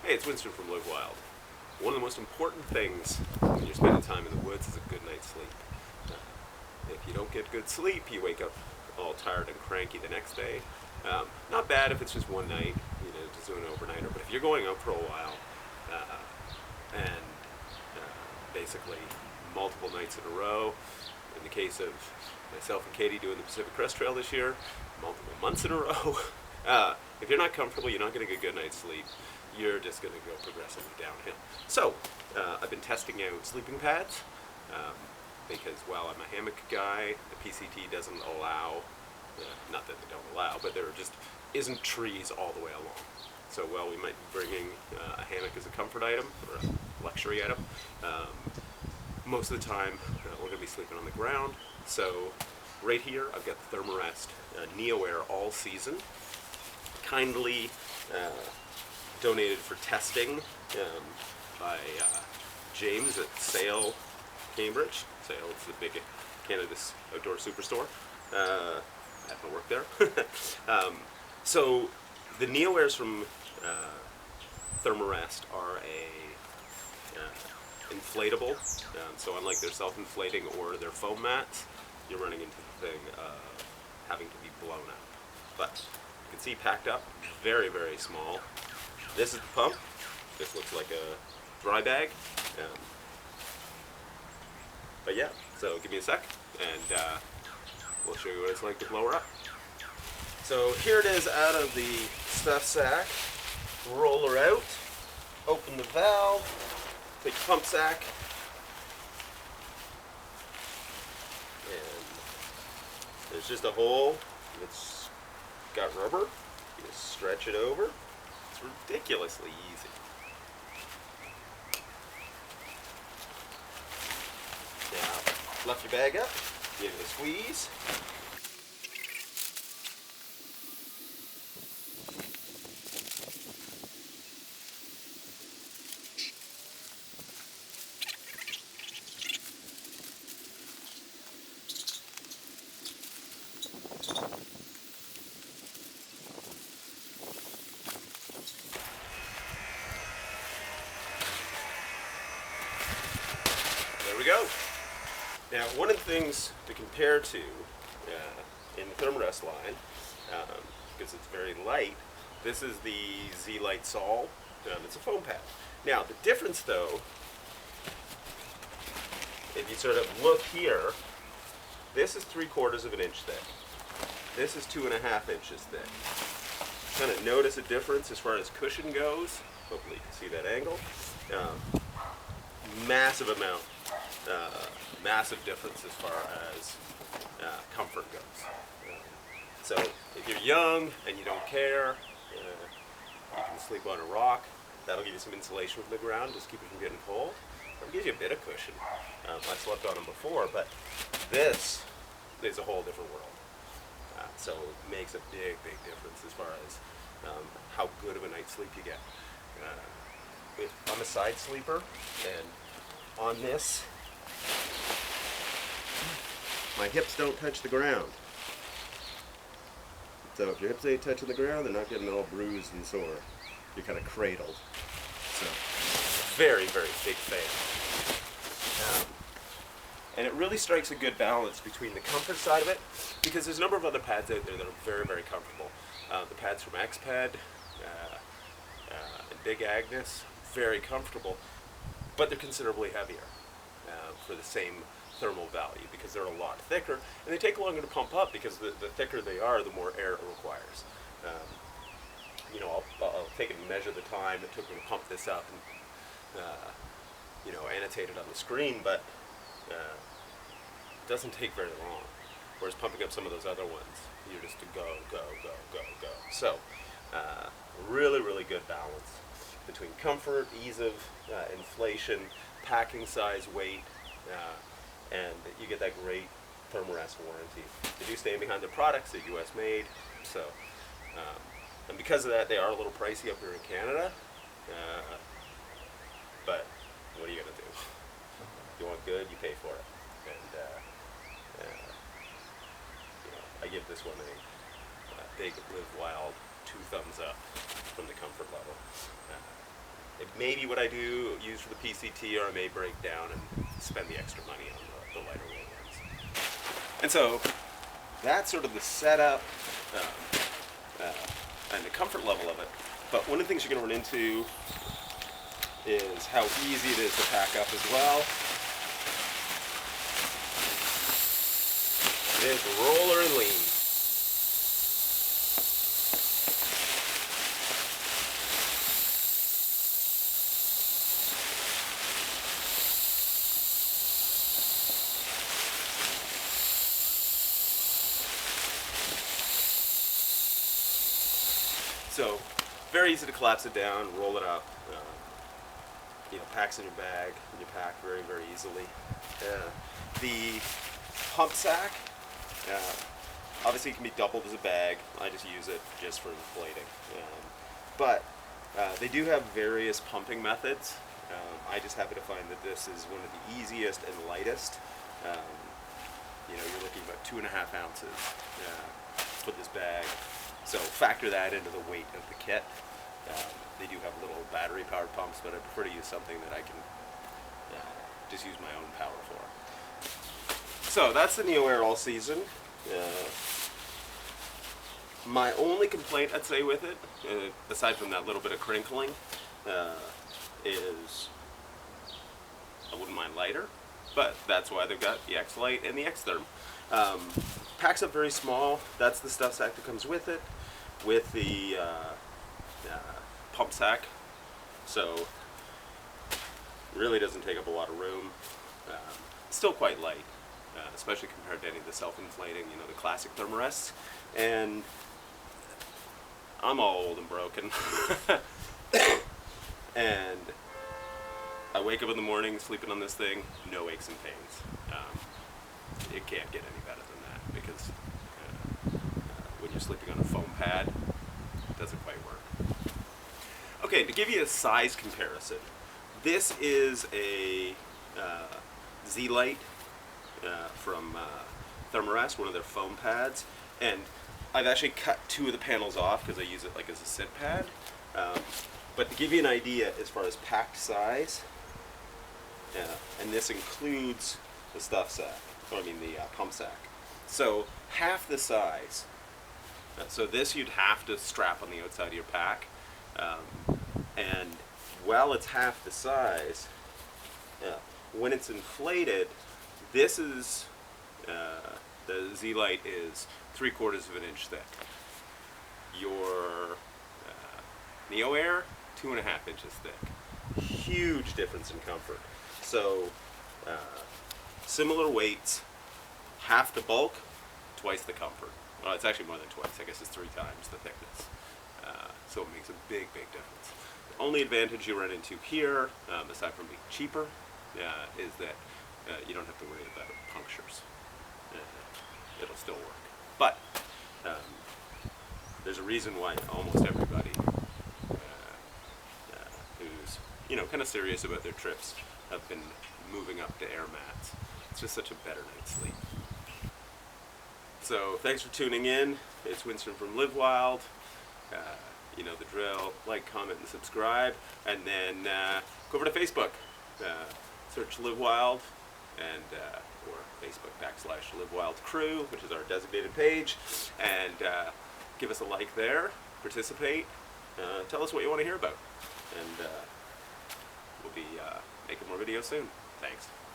Hey, it's Winston from LiveWild. One of the most important things when you're spending time in the woods is a good night's sleep. If you don't get good sleep, you wake up all tired and cranky the next day. Not bad if it's just one night, just doing an overnighter, but if you're going out for a while, and basically multiple nights in a row, in the case of myself and Katie doing the Pacific Crest Trail this year, multiple months in a row, if you're not comfortable, you're not going to get a good night's sleep. You're just going to go progressively downhill. So, I've been testing out sleeping pads, because while I'm a hammock guy, the PCT doesn't allow, not that they don't allow, but there just isn't trees all the way along. So while we might be bringing a hammock as a comfort item, or a luxury item, most of the time we're going to be sleeping on the ground. So right here I've got the Thermarest Neoair All season, kindly donated for testing by James at Sale Cambridge. Sale is the big Canada's outdoor superstore. I happen to work there. So the Neoairs from Thermarest are inflatable. So unlike their self-inflating or their foam mats, you're running into the thing of having to be blown up. But you can see packed up, very, very small. This is the pump. This looks like a dry bag. But yeah, so give me a sec, and we'll show you what it's like to blow her up. So here it is out of the stuff sack. Roll her out, open the valve, take the pump sack, and there's just a hole. It's got rubber. You just stretch it over. It's ridiculously easy. Now, fluff your bag up, give it a squeeze. There we go. Now, one of the things to compare to in the Thermarest line, because it's very light, this is the Z-Lite Sol. It's a foam pad. Now, the difference, though, if you sort of look here, this is 3/4 of an inch thick. This is 2.5 inches thick. Kind of notice a difference as far as cushion goes. Hopefully you can see that angle. Massive amount. Massive difference as far as comfort goes. So if you're young and you don't care, you can sleep on a rock. That'll give you some insulation from the ground, just keep it from getting cold. It'll give you a bit of cushion. I've slept on them before, but this is a whole different world. So it makes a big, big difference as far as how good of a night's sleep you get. I'm a side sleeper, and on this, my hips don't touch the ground. So if your hips ain't touching the ground, they're not getting all bruised and sore. You're kind of cradled. So, very, very big fan. And it really strikes a good balance between the comfort side of it, because there's a number of other pads out there that are very, very comfortable. The pads from Xpad and Big Agnes, very comfortable, but they're considerably heavier for the same thermal value, because they're a lot thicker, and they take longer to pump up, because the thicker they are, the more air it requires. I'll take and measure the time it took me to pump this up, and annotate it on the screen, but it doesn't take very long. Whereas pumping up some of those other ones, you're just to go, go, go, go, go. So, really, really good balance between comfort, ease of inflation, packing size, weight, and you get that great Thermarest warranty. They do stand behind their products, they're US made, so, and because of that, they are a little pricey up here in Canada, but what are you going to do? If you want good, you pay for it. And I give this one a big LiveWild 2 thumbs up from the comfort level. maybe what I do use for the PCT, or I may break down and spend the extra money on the lighter weight ones. And so that's sort of the setup and the comfort level of it. But one of the things you're going to run into is how easy it is to pack up as well. It is roller and lean. So, very easy to collapse it down, roll it up. Packs in your bag, and you pack very, very easily. The pump sack, obviously it can be doubled as a bag. I just use it just for inflating. But they do have various pumping methods. I just happen to find that this is one of the easiest and lightest. You're looking about 2.5 ounces for this bag. So factor that into the weight of the kit. They do have little battery-powered pumps, but I prefer to use something that I can just use my own power for. So that's the Neoair All season. My only complaint, I'd say, with it, aside from that little bit of crinkling, is I wouldn't mind lighter, but that's why they've got the X Lite and the X Therm. Packs up very small. That's the stuff sack that comes with it, with the pump sack. So really doesn't take up a lot of room. Still quite light, especially compared to any of the self-inflating, the classic Thermarests. And I'm all old and broken. And I wake up in the morning sleeping on this thing, no aches and pains. It can't get any better than that, because when you're sleeping on a foam pad, it doesn't quite work. Okay, to give you a size comparison, this is a Z-Lite from Thermarest, one of their foam pads, and I've actually cut 2 of the panels off because I use it like as a sit pad. But to give you an idea as far as packed size, and this includes the stuff sack, the pump sack. So half the size. So this you'd have to strap on the outside of your pack. And while it's half the size, when it's inflated, this is, the Z-Lite is 3/4 of an inch thick. Your Neoair, 2.5 inches thick. Huge difference in comfort. So, similar weights, half the bulk, twice the comfort. Well, it's actually more than twice. I guess it's 3 times the thickness. So it makes a big, big difference. The only advantage you run into here, aside from being cheaper, is that you don't have to worry about punctures. It'll still work. But there's a reason why almost everybody who's kind of serious about their trips have been moving up to air mats. It's just such a better night's sleep. So thanks for tuning in. It's Winston from LiveWild. You know the drill. Like, comment, and subscribe. And then go over to Facebook. Search LiveWild, and or Facebook.com/LiveWild Crew, which is our designated page. And give us a like there. Participate. Tell us what you want to hear about. And we'll be making more videos soon. Thanks.